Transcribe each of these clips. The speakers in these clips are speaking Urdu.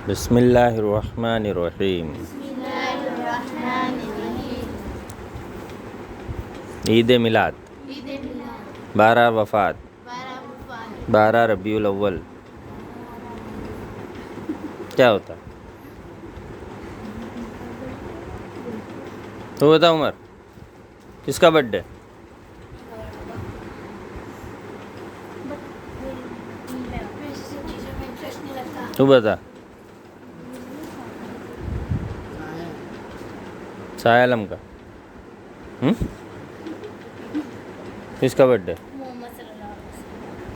بسم اللہ الرحمن الرحیم۔ عید میلاد، 12 وفات، 12 ربیع الاول، کیا ہوتا ہے؟ تو بتا عمر، کس کا برتھ ڈے؟ تو بتا۔ شاہ عالم کا کس کا برتھ ڈے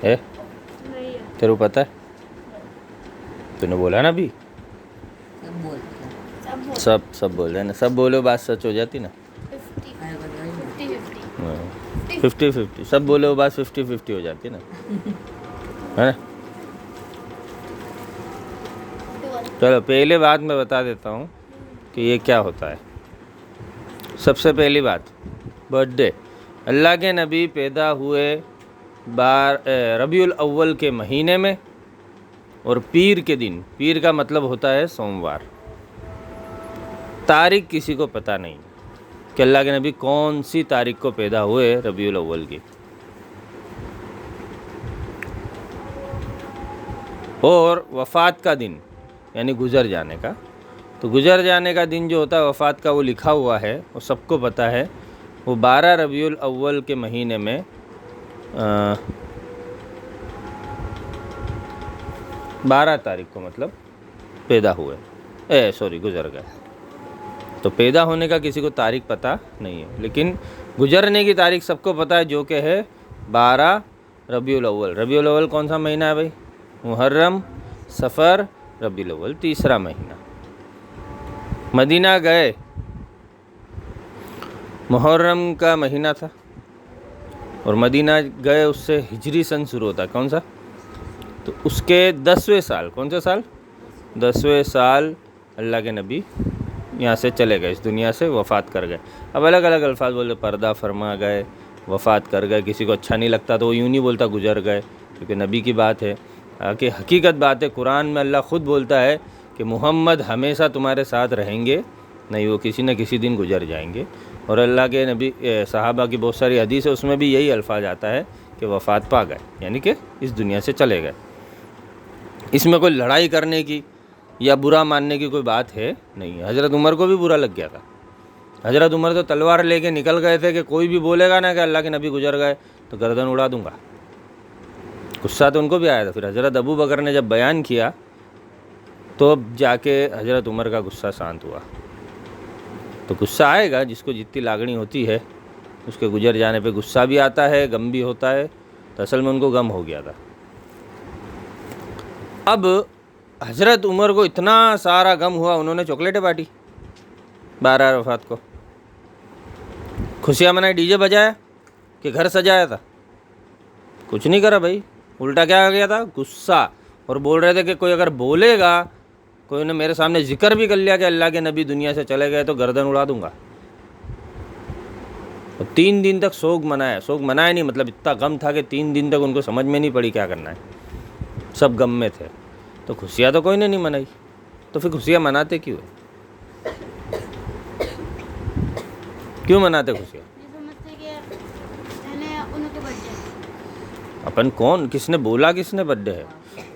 ہے؟ تیرے کو پتہ ہے؟ تو نے بولا نا ابھی، سب بول رہے ہیں نا، سب بولو بات سچ ہو جاتی نا۔ 50-50 سب بولو بات 50-50 ہو جاتی نا، ہے نا؟ چلو پہلے بات میں بتا دیتا ہوں کہ یہ کیا ہوتا ہے۔ سب سے پہلی بات، برتھ ڈے، اللہ کے نبی پیدا ہوئے ربیع الاول کے مہینے میں اور پیر کے دن۔ پیر کا مطلب ہوتا ہے سوموار۔ تاریخ کسی کو پتہ نہیں کہ اللہ کے نبی کون سی تاریخ کو پیدا ہوئے ربیع الاول کی۔ اور وفات کا دن یعنی گزر جانے کا، تو گزر جانے کا دن جو ہوتا ہے وفات کا، وہ لکھا ہوا ہے، وہ سب کو پتہ ہے۔ وہ 12 ربیع الاول کے مہینے میں 12 تاریخ کو مطلب پیدا ہوئے، گزر گئے۔ تو پیدا ہونے کا کسی کو تاریخ پتہ نہیں ہے، لیکن گزرنے کی تاریخ سب کو پتہ ہے، جو کہ ہے 12 ربیع الاول۔ ربیع الاول کون سا مہینہ ہے بھائی؟ محرم، صفر، ربیع الاول، تیسرا مہینہ۔ مدینہ گئے، محرم کا مہینہ تھا، اور مدینہ گئے اس سے ہجری سن شروع ہوتا ہے، کون سا؟ تو اس کے 10ویں سال، کون سا سال؟ 10ویں سال اللہ کے نبی یہاں سے چلے گئے، اس دنیا سے وفات کر گئے۔ اب الگ الگ الفاظ بولتے، پردہ فرما گئے، وفات کر گئے۔ کسی کو اچھا نہیں لگتا تو وہ یوں نہیں بولتا گزر گئے، کیونکہ نبی کی بات ہے کہ حقیقت بات ہے۔ قرآن میں اللہ خود بولتا ہے کہ محمد ہمیشہ تمہارے ساتھ رہیں گے، نہیں وہ کسی نہ کسی دن گزر جائیں گے۔ اور اللہ کے نبی صحابہ کی بہت ساری حدیث ہے، اس میں بھی یہی الفاظ آتا ہے کہ وفات پا گئے، یعنی کہ اس دنیا سے چلے گئے۔ اس میں کوئی لڑائی کرنے کی یا برا ماننے کی کوئی بات ہے نہیں۔ حضرت عمر کو بھی برا لگ گیا تھا۔ حضرت عمر تو تلوار لے کے نکل گئے تھے کہ کوئی بھی بولے گا نا کہ اللہ کے نبی گزر گئے تو گردن اڑا دوں گا۔ غصہ تو ان کو بھی آیا تھا۔ پھر حضرت ابو بکر نے جب بیان کیا تو جا کے حضرت عمر کا غصہ شانت ہوا۔ تو غصہ آئے گا، جس کو جتنی لاگنی ہوتی ہے اس کے گزر جانے پہ غصہ بھی آتا ہے، غم بھی ہوتا ہے۔ تو اصل میں ان کو غم ہو گیا تھا۔ اب حضرت عمر کو اتنا سارا غم ہوا، انہوں نے چاکلیٹیں بانٹی 12 وفات کو، خوشیاں منائی، ڈی جے بجایا کہ گھر سجایا تھا؟ کچھ نہیں کرا بھائی، الٹا کیا آ گیا تھا؟ غصہ۔ اور بول رہے تھے کہ کوئی اگر بولے گا، کوئی نے میرے سامنے ذکر بھی کر لیا کہ اللہ کے نبی دنیا سے چلے گئے تو گردن اڑا دوں گا۔ 3 دن تک سوگ منایا نہیں، مطلب اتنا غم تھا کہ 3 دن تک ان کو سمجھ میں نہیں پڑی کیا کرنا ہے، سب غم میں تھے۔ تو خوشیاں تو کوئی نے نہیں منائی، تو پھر خوشیاں مناتے کیوں ہے؟ کیوں مناتے خوشیاں؟ اپن کون، کس نے بولا کس نے برتھ ڈے ہے؟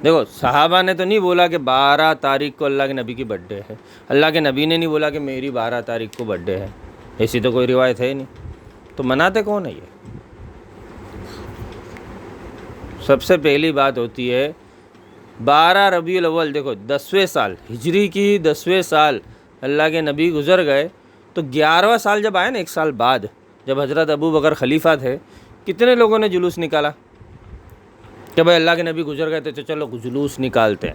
دیکھو صحابہ نے تو نہیں بولا کہ 12 تاریخ کو اللہ کے نبی کی برتھ ڈے ہے، اللہ کے نبی نے نہیں بولا کہ میری 12 تاریخ کو برتھ ڈے ہے، ایسی تو کوئی روایت ہے ہی نہیں۔ تو مناتے کون ہے یہ؟ سب سے پہلی بات ہوتی ہے 12 ربیع الاول، دیکھو 10ویں سال ہجری کی 10ویں سال اللہ کے نبی گزر گئے، تو 11واں سال جب آیا نا، 1 سال بعد، جب حضرت ابو بکر خلیفہ تھے، کتنے لوگوں نے جلوس نکالا کہ بھائی اللہ کے نبی گزر گئے تو چلو جلوس نکالتے ہیں،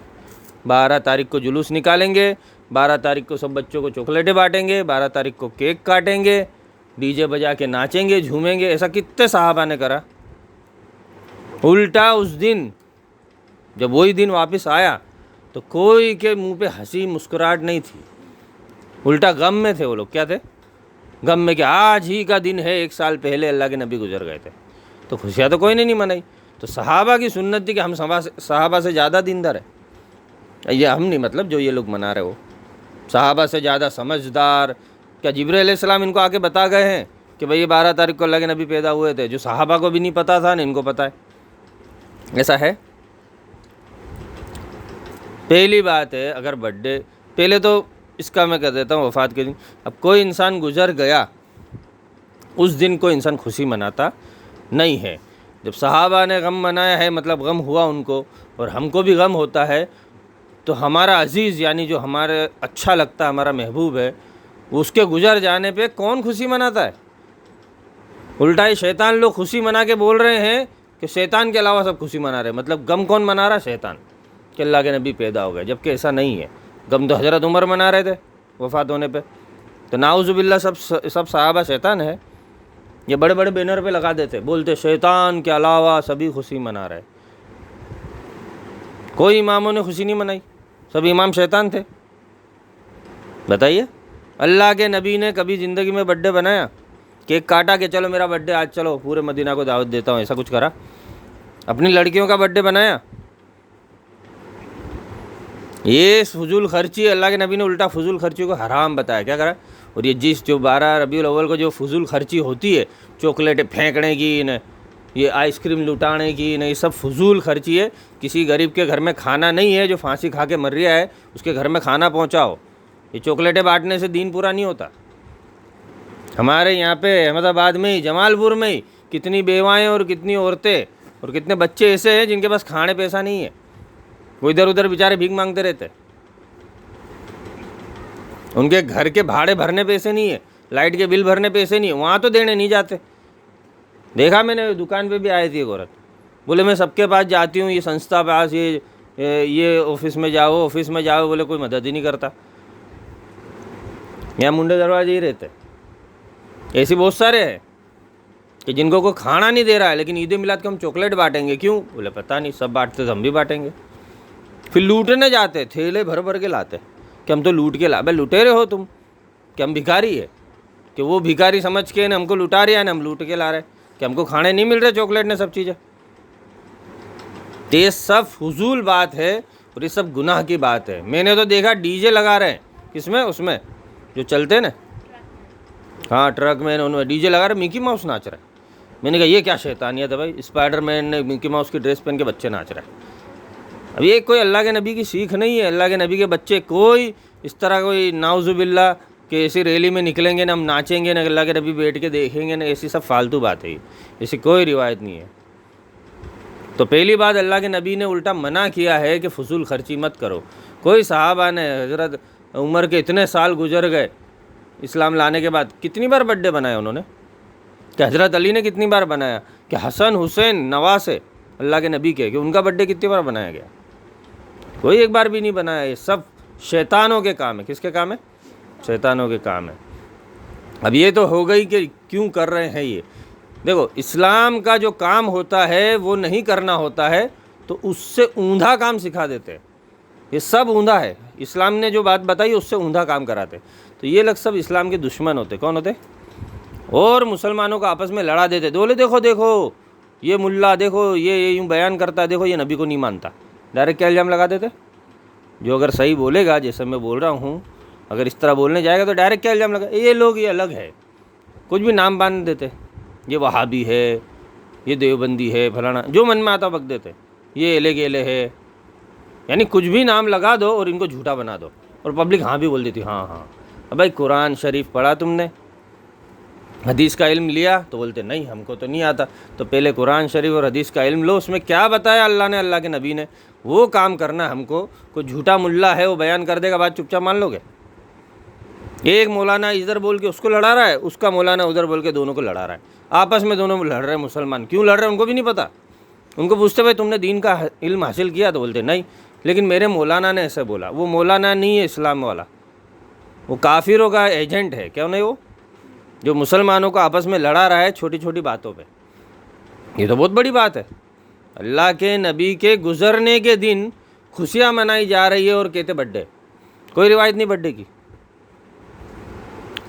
12 تاریخ کو جلوس نکالیں گے، 12 تاریخ کو سب بچوں کو چاکلیٹیں بانٹیں گے، 12 تاریخ کو کیک کاٹیں گے، ڈی جے بجا کے ناچیں گے، جھومیں گے۔ ایسا کتنے صحابہ نے کرا؟ الٹا اس دن جب وہی دن واپس آیا تو کوئی کے منہ پہ ہنسی مسکراہٹ نہیں تھی، الٹا غم میں تھے وہ لوگ۔ کیا تھے؟ غم میں کہ آج ہی کا دن ہے، 1 سال پہلے اللہ کے نبی گزر گئے تھے۔ تو خوشیاں تو کوئی نے نہیں منائی۔ تو صحابہ کی سنت تھی کہ ہم صحابہ سے زیادہ دیندار ہے۔ یہ ہم نہیں، مطلب جو یہ لوگ منا رہے ہو، صحابہ سے زیادہ سمجھدار. کیا جبرائیل علیہ السلام ان کو آ کے بتا گئے ہیں کہ بھئی یہ 12 تاریخ کو اللہ کے نبی پیدا ہوئے تھے، جو صحابہ کو بھی نہیں پتا تھا نہ ان کو پتا ہے؟ ایسا ہے؟ پہلی بات ہے، اگر برتھ ڈے، پہلے تو اس کا میں کہہ دیتا ہوں وفات کے دن، اب کوئی انسان گزر گیا اس دن کوئی انسان خوشی مناتا نہیں ہے. جب صحابہ نے غم منایا ہے، مطلب غم ہوا ان کو، اور ہم کو بھی غم ہوتا ہے، تو ہمارا عزیز یعنی جو ہمارے اچھا لگتا ہے، ہمارا محبوب ہے، اس کے گزر جانے پہ کون خوشی مناتا ہے؟ الٹا ہی شیطان لوگ خوشی منا کے بول رہے ہیں کہ شیطان کے علاوہ سب خوشی منا رہے ہیں. مطلب غم کون منا رہا؟ شیطان، کہ اللہ کے نبی پیدا ہو گئے، جبکہ ایسا نہیں ہے. غم تو حضرت عمر منا رہے تھے وفات ہونے پہ. تو نعوذ باللہ سب صحابہ شیطان ہے. یہ بڑے بڑے بینر پہ لگا دیتے، بولتے شیطان کے علاوہ سبھی خوشی منا رہے. کوئی اماموں نے خوشی نہیں منائی، سب امام شیطان تھے. بتائیے، اللہ کے نبی نے کبھی زندگی میں برتھ ڈے بنایا؟ کیک کاٹا کہ چلو میرا برتھ ڈے آج، چلو پورے مدینہ کو دعوت دیتا ہوں، ایسا کچھ کرا؟ اپنی لڑکیوں کا برتھ ڈے بنایا؟ یہ فضول خرچی، اللہ کے نبی نے الٹا فضول خرچی کو حرام بتایا. کیا کرا؟ اور یہ جو 12 ربیع الاول کو جو فضول خرچی ہوتی ہے، چاکلیٹیں پھینکنے کی، یہ آئس کریم لٹانے کی، یہ سب فضول خرچی ہے. کسی غریب کے گھر میں کھانا نہیں ہے، جو پھانسی کھا کے مر رہا ہے، اس کے گھر میں کھانا پہنچاؤ. یہ چاکلیٹیں بانٹنے سے دین پورا نہیں ہوتا. ہمارے یہاں پہ احمد آباد میں ہی، جمال پور میں ہی کتنی بیوائیں اور کتنی عورتیں اور کتنے بچے ایسے ہیں جن کے پاس کھانے پیسہ نہیں ہے، وہ ادھر ادھر بیچارے بھیک مانگتے رہتے. ان کے گھر کے بھاڑے بھرنے پیسے نہیں ہے، لائٹ کے بل بھرنے پیسے نہیں ہے، وہاں تو دینے نہیں جاتے. دیکھا میں نے، دکان پہ بھی آئی تھی ایک عورت، بولے میں سب کے پاس جاتی ہوں، یہ سنستھا پاس، یہ آفس میں جاؤ، بولے کوئی مدد ہی نہیں کرتا. یہاں منڈے دروازے ہی رہتے. ایسے بہت سارے ہیں کہ جن کو کوئی کھانا نہیں دے رہا ہے، لیکن عید میلاد کو ہم چاکلیٹ بانٹیں گے. کیوں؟ بولے پتہ نہیں، سب بانٹتے تو ہم بھی بانٹیں گے. پھر لوٹنے جاتے، تھیلے بھر بھر کے لاتے کہ ہم تو لوٹ کے بھائی لٹیرے ہو تم، کہ ہم بھکاری ہے، کہ وہ بھکاری سمجھ کے ہم کو لٹا رہے ہیں، ہم لوٹ کے لا رہے کہ ہم کو کھانے نہیں مل رہے چاکلیٹ نے سب چیزیں. یہ سب فضول بات ہے اور یہ سب گناہ کی بات ہے. میں نے تو دیکھا ڈی جے لگا رہے ہیں، کس میں؟ اس میں جو چلتے ہیں نا، ہاں ٹرک میں انہوں نے ڈی جے لگا رہے، مکی ماؤس ناچ رہا ہے. میں نے کہا یہ کیا شیطانیت ہے بھائی؟ اسپائڈر مین نے مکی ماؤس کی ڈریس پہن کے بچے ناچ رہے ہیں. اب یہ کوئی اللہ کے نبی کی سیکھ نہیں ہے. اللہ کے نبی کے بچے کوئی اس طرح کوئی نعوذ باللہ کہ ایسی ریلی میں نکلیں گے نہ ہم ناچیں گے، نہ اللہ کے نبی بیٹھ کے دیکھیں گے، نہ ایسی سب فالتو بات ہے. ایسی کوئی روایت نہیں ہے. تو پہلی بات، اللہ کے نبی نے الٹا منع کیا ہے کہ فضول خرچی مت کرو. کوئی صحابہ نے، حضرت عمر کے اتنے سال گزر گئے اسلام لانے کے بعد، کتنی بار برتھ ڈے بنایا انہوں نے؟ کہ حضرت علی نے کتنی بار بنایا؟ کہ حسن حسین نواسے اللہ کے نبی کے، کہ ان کا برتھ ڈے کتنی بار بنایا گیا؟ کوئی ایک بار بھی نہیں بنایا. یہ سب شیطانوں کے کام ہے. کس کے کام ہے؟ شیطانوں کے کام ہے. اب یہ تو ہو گئی کہ کیوں کر رہے ہیں یہ. دیکھو، اسلام کا جو کام ہوتا ہے وہ نہیں کرنا ہوتا ہے تو اس سے اوندھا کام سکھا دیتے ہیں. یہ سب اوندھا ہے. اسلام نے جو بات بتائی اس سے اوندھا کام کراتے. تو یہ لوگ سب اسلام کے دشمن ہوتے. کون ہوتے؟ اور مسلمانوں کو آپس میں لڑا دیتے. بولے دیکھو یہ ملا، دیکھو یہ یوں بیان کرتا ہے، دیکھو یہ نبی کو نہیں مانتا. ڈائریکٹ کیا الزام لگا دیتے؟ جو اگر صحیح بولے گا، جیسے میں بول رہا ہوں، اگر اس طرح بولنے جائے گا تو ڈائریکٹ کیا الزام لگا؟ یہ لوگ یہ الگ ہے. کچھ بھی نام باندھ دیتے، یہ وہابی ہے، یہ دیوبندی ہے، فلانا، جو من میں آتا بک دیتے. یہ ایلے گیلے ہے، یعنی کچھ بھی نام لگا دو اور ان کو جھوٹا بنا دو، اور پبلک ہاں بھی بول دیتی. ہاں. اب بھائی قرآن شریف پڑھا تم نے؟ حدیث کا علم لیا؟ تو بولتے نہیں ہم کو تو نہیں آتا. تو پہلے قرآن شریف اور حدیث کا علم لو، اس میں کیا بتایا اللہ نے، اللہ کے نبی نے، وہ کام کرنا. ہم کو کوئی جھوٹا ملا ہے وہ بیان کر دے گا، بات چپ چاپ مان لو گے؟ ایک مولانا ادھر بول کے اس کو لڑا رہا ہے، اس کا مولانا ادھر بول کے دونوں کو لڑا رہا ہے. آپس میں دونوں لڑ رہے ہیں. مسلمان کیوں لڑ رہے ہیں ان کو بھی نہیں پتہ. ان کو پوچھتے بھائی تم نے دین کا علم حاصل کیا؟ تو بولتے نہیں، لیکن میرے مولانا نے ایسے بولا. وہ مولانا نہیں ہے اسلام والا، وہ کافروں کا ایجنٹ ہے. کیوں نہیں؟ وہ جو مسلمانوں کو آپس میں لڑا رہا ہے چھوٹی چھوٹی باتوں پہ. یہ تو بہت بڑی بات ہے. اللہ کے نبی کے گزرنے کے دن خوشیاں منائی جا رہی ہے اور کہتے برتھ ڈے. کوئی روایت نہیں برتھ ڈے کی.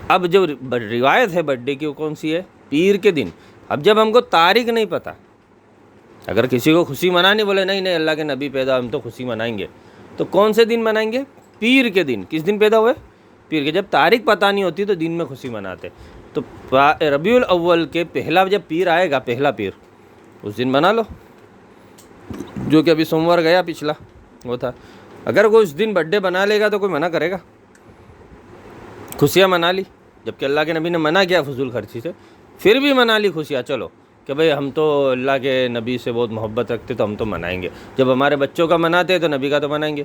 اب جو روایت ہے برتھ ڈے کی وہ کون سی ہے؟ پیر کے دن. اب جب ہم کو تاریخ نہیں پتہ، اگر کسی کو خوشی منانی، بولے نہیں اللہ کے نبی پیدا، ہم تو خوشی منائیں گے، تو کون سے دن منائیں گے؟ پیر کے دن۔ کس دن پیدا ہوئے؟ پیر کے۔ جب تاریخ پتہ نہیں ہوتی تو دن میں خوشی مناتے۔ تو ربیع الاول کے پہلا جب پیر آئے گا، پہلا پیر، اس دن منا لو، جو کہ ابھی سوموار گیا پچھلا وہ تھا۔ اگر کوئی اس دن برتھ ڈے بنا لے گا تو کوئی منع کرے گا؟ خوشیاں منا لی، جبکہ اللہ کے نبی نے منع کیا فضول خرچی سے، پھر بھی منا لی خوشیاں۔ چلو کہ بھئی ہم تو اللہ کے نبی سے بہت محبت رکھتے تو ہم تو منائیں گے، جب ہمارے بچوں کا مناتے تو نبی کا تو منائیں گے۔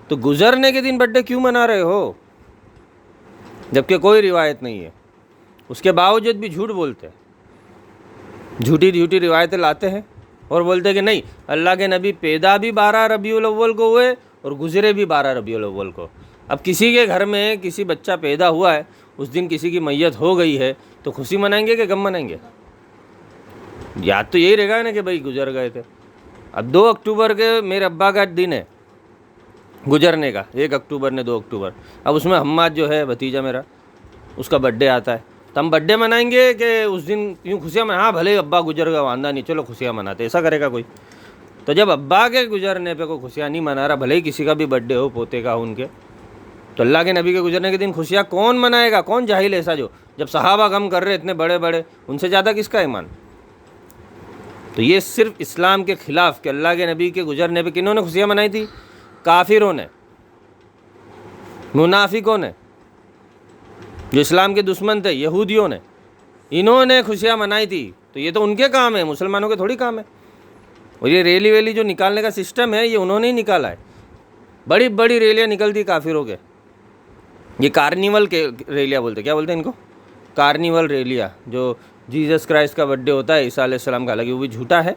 تو گزرنے کے دن برتھ ڈے کیوں منا رہے ہو جبکہ کوئی روایت نہیں ہے؟ اس کے باوجود بھی جھوٹ بولتے ہیں، جھوٹی روایتیں لاتے ہیں اور بولتے ہیں کہ نہیں، اللہ کے نبی پیدا بھی 12 ربیع الاول کو ہوئے اور گزرے بھی 12 ربیع الاول کو۔ اب کسی کے گھر میں کسی بچہ پیدا ہوا ہے، اس دن کسی کی میت ہو گئی ہے، تو خوشی منائیں گے کہ غم منائیں گے؟ یاد تو یہی رہے گا نا کہ بھائی گزر گئے تھے۔ اب 2 اکتوبر کے میرے ابا کا دن ہے گزرنے کا، 1 اکتوبر نے 2 اکتوبر، اب اس میں حماد جو ہے بھتیجا میرا، اس کا برتھ ڈے آتا ہے، تو ہم برتھ ڈے منائیں گے کہ اس دن یوں خوشیاں ہاں بھلے ابا گزر گیا واندہ نہیں، چلو خوشیاں مناتے، ایسا کرے گا کوئی؟ تو جب ابا کے گزرنے پہ کوئی خوشیاں نہیں منا رہا، بھلے ہی کسی کا بھی برتھ ڈے ہو، پوتے کا ہو ان کے، تو اللہ کے نبی کے گزرنے کے دن خوشیاں کون منائے گا؟ کون جاہل ایسا جو جب صحابہ غم کر رہے اتنے بڑے بڑے، ان سے زیادہ کس کا ایمان؟ تو یہ صرف اسلام کے خلاف کہ اللہ کے نبی کے گزرنے پہ کنہوں نے خوشیاں منائی تھی؟ کافروں نے، منافقوں نے، جو اسلام کے دشمن تھے، یہودیوں نے، انہوں نے خوشیاں منائی تھی۔ تو یہ تو ان کے کام ہے، مسلمانوں کے تھوڑی کام ہے۔ اور یہ ریلی ویلی جو نکالنے کا سسٹم ہے، یہ انہوں نے ہی نکالا ہے۔ بڑی بڑی ریلیاں نکلتی کافروں کے، یہ کارنیول کے ریلیاں بولتے، کیا بولتے ہیں ان کو؟ کارنیول ریلیاں، جو جیزس کرائسٹ کا برتھ ڈے ہوتا ہے عیسیٰ علیہ السلام کا، حالانکہ وہ بھی جھوٹا ہے،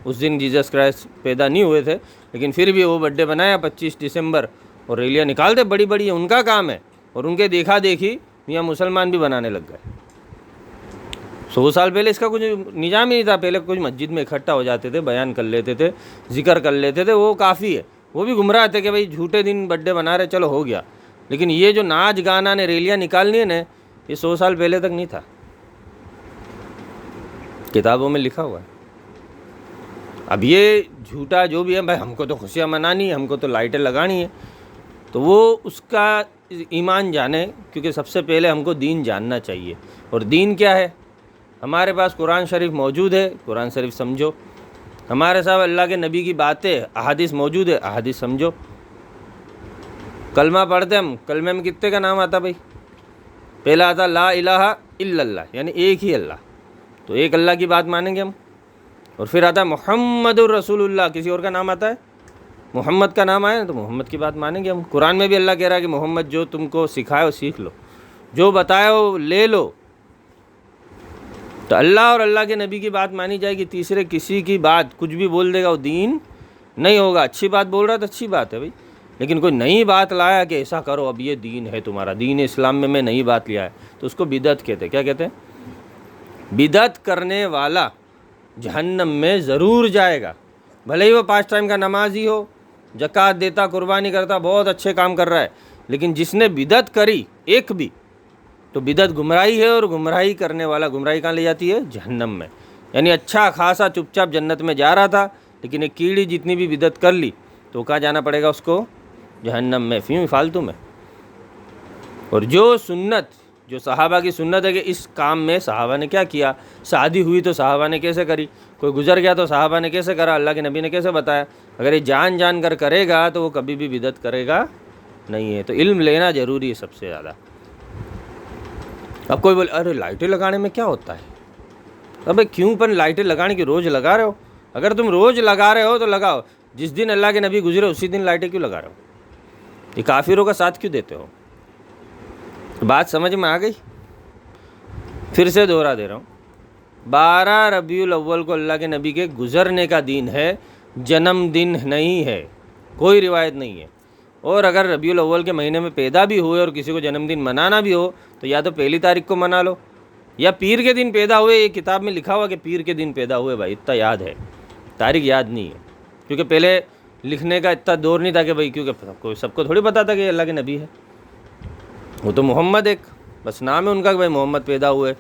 اس دن جیزس کرائسٹ پیدا نہیں ہوئے تھے، لیکن پھر بھی وہ برتھ ڈے بنایا 25 دسمبر، اور ریلیاں نکالتے بڑی بڑی، یہ ان کا کام ہے۔ اور ان کے دیکھا دیکھی یہاں مسلمان بھی بنانے لگ گئے۔ 100 سال پہلے اس کا کچھ نظام ہی نہیں تھا، پہلے کچھ مسجد میں اکٹھا ہو جاتے تھے، بیان کر لیتے تھے، ذکر کر لیتے تھے، وہ کافی ہے۔ وہ بھی گمراہ تھے کہ بھائی جھوٹے دن برتھ ڈے بنا رہے، چلو ہو گیا۔ لیکن یہ جو ناچ گانا نے ریلیاں نکالنی ہے نا، یہ 100 سال پہلے تک نہیں تھا، کتابوں میں لکھا ہوا ہے۔ اب یہ جھوٹا جو بھی ہے، بھائی ہم کو تو خوشیاں منانی ہے، ہم کو تو لائٹیں لگانی ہے، تو وہ اس کا ایمان جانے، کیونکہ سب سے پہلے ہم کو دین جاننا چاہیے۔ اور دین کیا ہے؟ ہمارے پاس قرآن شریف موجود ہے، قرآن شریف سمجھو۔ ہمارے ساتھ اللہ کے نبی کی باتیں، احادیث موجود ہے، احادیث سمجھو۔ کلمہ پڑھتے ہم، کلمے میں کتنے کا نام آتا بھائی؟ پہلا آتا لا الہ الا اللہ، یعنی ایک ہی اللہ، تو ایک اللہ کی بات مانیں گے ہم۔ اور پھر آتا ہے محمد الرسول اللہ، کسی اور کا نام آتا ہے؟ محمد کا نام آیا تو محمد کی بات مانیں گے ہم۔ قرآن میں بھی اللہ کہہ رہا ہے کہ محمد جو تم کو سکھائے وہ سیکھ لو، جو بتایا وہ لے لو۔ تو اللہ اور اللہ کے نبی کی بات مانی جائے گی، تیسرے کسی کی بات کچھ بھی بول دے گا وہ دین نہیں ہوگا۔ اچھی بات بول رہا ہے تو اچھی بات ہے بھائی، لیکن کوئی نئی بات لایا کہ ایسا کرو اب یہ دین ہے تمہارا، دین اسلام میں نئی بات لیا ہے، تو اس کو بدعت کہتے ہیں۔ کیا کہتے ہیں؟ بدعت کرنے والا جہنم میں ضرور جائے گا، بھلے ہی وہ 5 ٹائم کا نمازی ہو، زکوٰۃ دیتا، قربانی کرتا، بہت اچھے کام کر رہا ہے، لیکن جس نے بدعت کری ایک بھی، تو بدعت گمراہی ہے، اور گمراہی کرنے والا گمراہی کہاں لے جاتی ہے؟ جہنم میں۔ یعنی اچھا خاصا چپ چاپ جنت میں جا رہا تھا، لیکن ایک کیڑی جتنی بھی بدعت کر لی تو کہاں جانا پڑے گا اس کو؟ جہنم میں، فالتو میں۔ اور جو سنت، جو صحابہ کی سنت ہے کہ اس کام میں صحابہ نے کیا کیا، شادی ہوئی تو صحابہ نے کیسے کری، کوئی گزر گیا تو صحابہ نے کیسے کرا، اللہ کے نبی نے کیسے بتایا، اگر یہ جان جان کر کرے گا تو وہ کبھی بھی بدعت کرے گا نہیں ہے۔ تو علم لینا ضروری ہے سب سے زیادہ۔ اب کوئی بولے ارے لائٹیں لگانے میں کیا ہوتا ہے؟ ابے کیوں پن لائٹیں لگانے کی روز لگا رہے ہو؟ اگر تم روز لگا رہے ہو تو لگاؤ، جس دن اللہ کے نبی گزرے اسی دن لائٹیں کیوں لگا رہے ہو؟ یہ کافروں کا ساتھ کیوں دیتے ہو؟ بات سمجھ میں آ گئی؟ پھر سے دوہرا دے رہا ہوں، 12 ربیع الاول کو اللہ کے نبی کے گزرنے کا دن ہے، جنم دن نہیں ہے، کوئی روایت نہیں ہے۔ اور اگر ربیع الاول کے مہینے میں پیدا بھی ہوئے اور کسی کو جنم دن منانا بھی ہو تو یا تو 1 تاریخ کو منا لو، یا پیر کے دن پیدا ہوئے، یہ کتاب میں لکھا ہوا کہ پیر کے دن پیدا ہوئے، بھائی اتنا یاد ہے، تاریخ یاد نہیں ہے، کیونکہ پہلے لکھنے کا اتنا دور نہیں تھا کہ بھائی، کیونکہ سب کو تھوڑی پتا تھا کہ اللہ کے نبی ہے، وہ تو محمد ایک بس نام ہے ان کا کہ بھائی محمد پیدا ہوئے،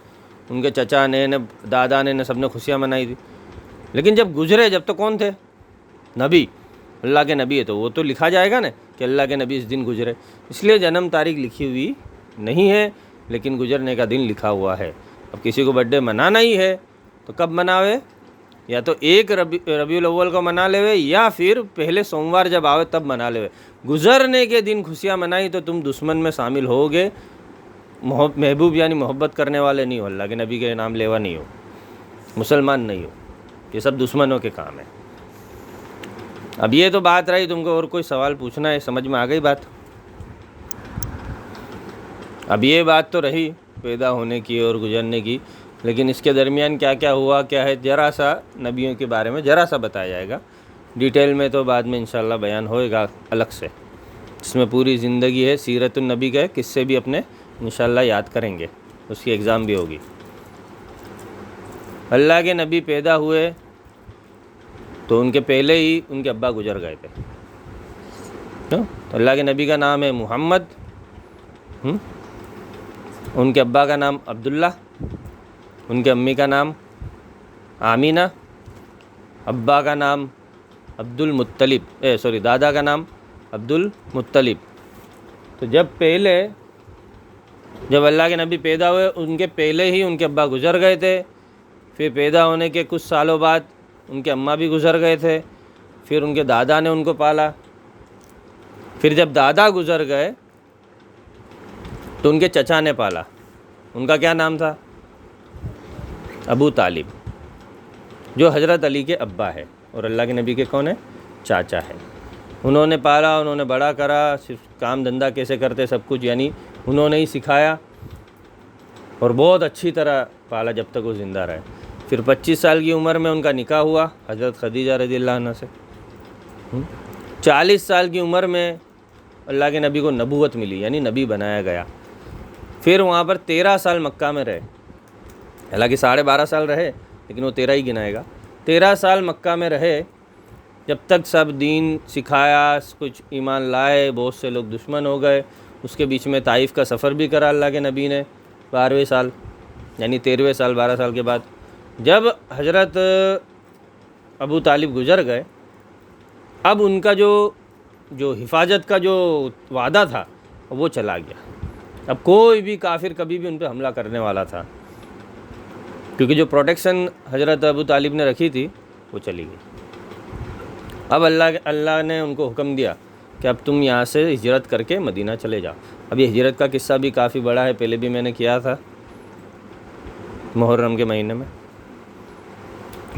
ان کے چچا نے دادا نے سب نے خوشیاں منائی تھی، لیکن جب گزرے جب تو کون تھے؟ نبی۔ اللہ کے نبی ہے تو وہ تو لکھا جائے گا نا کہ اللہ کے نبی اس دن گزرے، اس لیے جنم تاریخ لکھی ہوئی نہیں ہے، لیکن گزرنے کا دن لکھا ہوا ہے۔ اب کسی کو برتھ ڈے منانا ہی ہے تو کب مناوے؟ یا تو ایک ربیع الاول کو منا لے یا پھر پہلے سوموار جب آوے تب منا لے۔ گزرنے کے دن خوشیاں منائی تو تم دشمن میں شامل ہوگے، محبوب یعنی محبت کرنے والے نہیں ہو، اللہ کے نبی کے نام لیوا نہیں ہو، مسلمان نہیں ہو، یہ سب دشمنوں کے کام ہے۔ اب یہ تو بات رہی، تم کو اور کوئی سوال پوچھنا ہے؟ سمجھ میں آ گئی بات؟ اب یہ بات تو رہی پیدا ہونے کی اور گزرنے کی، لیکن اس کے درمیان کیا کیا ہوا کیا ہے، ذرا سا نبیوں کے بارے میں ذرا سا بتایا جائے گا، ڈیٹیل میں تو بعد میں انشاءاللہ بیان ہوئے گا الگ سے۔ اس میں پوری زندگی ہے، سیرت النبی کے قصے بھی اپنے انشاءاللہ یاد کریں گے، اس کی ایگزام بھی ہوگی۔ اللہ کے نبی پیدا ہوئے تو ان کے پہلے ہی ان کے ابا گزر گئے تھے۔ تو اللہ کے نبی کا نام ہے محمد، ان کے ابا کا نام عبداللہ، ان کے امی کا نام آمینہ، ابا کا نام عبد المطلب، دادا کا نام عبد المطلب۔ تو جب اللہ کے نبی پیدا ہوئے ان کے پہلے ہی ان کے ابا گزر گئے تھے، پھر پیدا ہونے کے کچھ سالوں بعد ان کے اماں بھی گزر گئے تھے، پھر ان کے دادا نے ان کو پالا، پھر جب دادا گزر گئے تو ان کے چچا نے پالا، ان کا کیا نام تھا؟ ابو طالب، جو حضرت علی کے ابا ہے اور اللہ کے نبی کے کون ہے؟ چاچا ہے۔ انہوں نے پالا، انہوں نے بڑا کرا، صرف کام دھندا کیسے کرتے سب کچھ یعنی انہوں نے ہی سکھایا، اور بہت اچھی طرح پالا جب تک وہ زندہ رہے۔ پھر 25 سال کی عمر میں ان کا نکاح ہوا حضرت خدیجہ رضی اللہ عنہ سے۔ 40 سال کی عمر میں اللہ کے نبی کو نبوت ملی، یعنی نبی بنایا گیا۔ پھر وہاں پر 13 سال مکہ میں رہے، حالانکہ 12.5 سال رہے لیکن وہ 13 ہی گنائے گا۔ 13 سال مکہ میں رہے، جب تک سب دین سکھایا، کچھ ایمان لائے، بہت سے لوگ دشمن ہو گئے۔ اس کے بیچ میں طائف کا سفر بھی کرا اللہ کے نبی نے 12ویں سال، یعنی 13ویں سال 12 سال کے بعد۔ جب حضرت ابو طالب گزر گئے، اب ان کا جو حفاظت کا جو وعدہ تھا وہ چلا گیا۔ اب کوئی بھی کافر کبھی بھی ان پہ حملہ کرنے والا تھا، کیونکہ جو پروٹیکشن حضرت ابو طالب نے رکھی تھی وہ چلی گئی۔ اب اللہ نے ان کو حکم دیا کہ اب تم یہاں سے ہجرت کر کے مدینہ چلے جاؤ۔ اب یہ ہجرت کا قصہ بھی کافی بڑا ہے، پہلے بھی میں نے کیا تھا محرم کے مہینے میں۔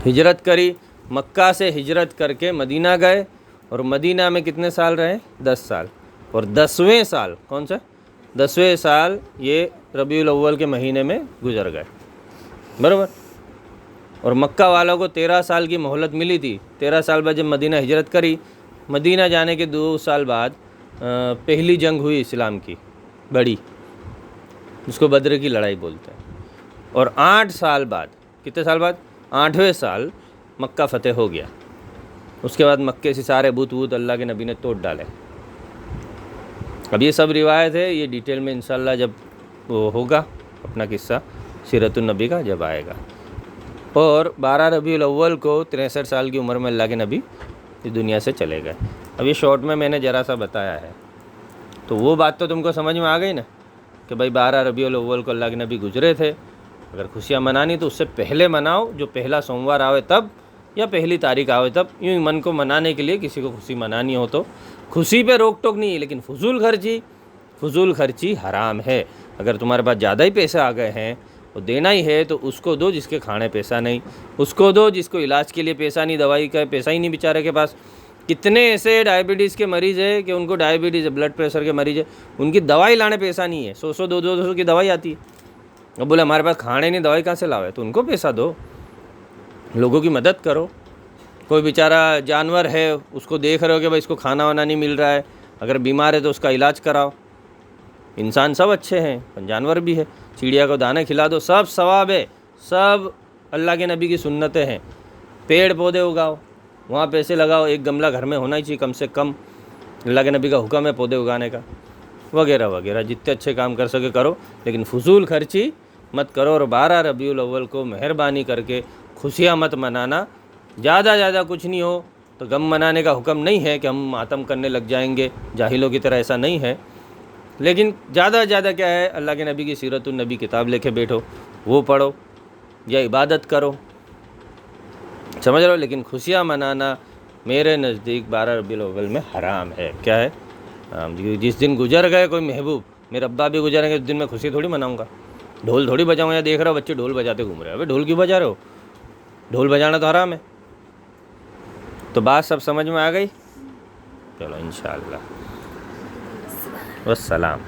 ہجرت کری، مکہ سے ہجرت کر کے مدینہ گئے، اور مدینہ میں کتنے سال رہے؟ 10 سال۔ اور 10ویں سال کون سا؟ 10ویں سال یہ ربیع الاول کے مہینے میں گزر گئے، برابر۔ اور مکہ والوں کو 13 سال کی مہلت ملی تھی۔ 13 سال بعد جب مدینہ ہجرت کری، مدینہ جانے کے 2 سال بعد پہلی جنگ ہوئی اسلام کی بڑی، جس کو بدر کی لڑائی بولتے ہیں۔ اور 8 سال بعد، کتنے سال بعد؟ 8ویں سال مکہ فتح ہو گیا۔ اس کے بعد مکے سے سارے بت اللہ کے نبی نے توڑ ڈالے۔ اب یہ سب روایت ہے، یہ ڈیٹیل میں انشاءاللہ جب وہ ہوگا اپنا قصہ سیرت النبی کا جب آئے گا۔ اور 12 ربیع الاول کو 63 سال کی عمر میں اللہ کے نبی اس دنیا سے چلے گئے۔ اب یہ شارٹ میں نے ذرا سا بتایا ہے، تو وہ بات تو تم کو سمجھ میں آ گئی نا کہ بھائی 12 ربیع الاول کو اللہ کے نبی گزرے تھے۔ اگر خوشیاں منانی تو اس سے پہلے مناؤ، جو پہلا سوموار آوے تب، یا پہلی تاریخ آوے تب، یوں من کو منانے کے لیے کسی کو خوشی منانی ہو تو۔ خوشی پہ روک ٹوک نہیں ہے، لیکن فضول خرچی حرام ہے۔ اگر تمہارے پاس زیادہ ہی پیسے آ گئے ہیں، وہ دینا ہی ہے تو اس کو دو جس کے کھانے پیسہ نہیں، اس کو دو جس کو علاج کے لیے پیسہ نہیں، دوائی کا پیسہ ہی نہیں بیچارے کے پاس۔ کتنے ایسے ڈائبٹیز کے مریض ہیں کہ ان کو ڈائبٹیز، بلڈ پریشر کے مریض ہیں، ان کی دوائی لانے پیسہ نہیں ہے، 100 200 کی دوائی آتی ہے۔ اب بولے ہمارے پاس کھانے نہیں، دوائی کہاں سے لاوے؟ تو ان کو پیسہ دو، لوگوں کی مدد کرو۔ کوئی بیچارہ جانور ہے، اس کو دیکھ رہے ہو کہ بھائی اس کو کھانا وانا نہیں مل رہا ہے، اگر بیمار ہے تو اس کا علاج کراؤ۔ انسان سب اچھے ہیں، جانور بھی ہے، چڑیا کو دانے کھلا دو، سب ثواب ہے، سب اللہ کے نبی کی سنتیں ہیں۔ پیڑ پودے اگاؤ، وہاں پیسے لگاؤ، ایک گملہ گھر میں ہونا ہی چاہیے کم سے کم، اللہ کے نبی کا حکم ہے پودے اگانے کا، وغیرہ وغیرہ، جتنے اچھے کام کر سکے کرو، لیکن فضول خرچی مت کرو۔ اور 12 ربیع الاول کو مہربانی کر کے خوشیاں مت منانا، زیادہ کچھ نہیں ہو تو غم منانے کا حکم نہیں ہے کہ ہم ماتم کرنے لگ جائیں گے، جاہلوں کی طرح ایسا نہیں ہے، لیکن زیادہ سے زیادہ کیا ہے، اللہ کے نبی کی سیرت النبی کتاب لے کے بیٹھو، وہ پڑھو یا عبادت کرو، سمجھ رہے ہو. لیکن خوشیاں منانا میرے نزدیک 12 ربیع الاول میں حرام ہے. کیا ہے؟ جس دن گزر گئے کوئی محبوب، میرے ابا بھی گزریں گے، اس دن میں خوشی تھوڑی مناؤں گا، ڈھول تھوڑی بجاؤں گا. یا دیکھ رہا ہو بچے ڈھول بجاتے گھوم رہے ہیں، ڈھول کیوں بجا رہے ہو؟ ڈھول بجانا تو حرام ہے. تو بات سب سمجھ میں آ گئی؟ چلو انشاءاللہ، والسلام.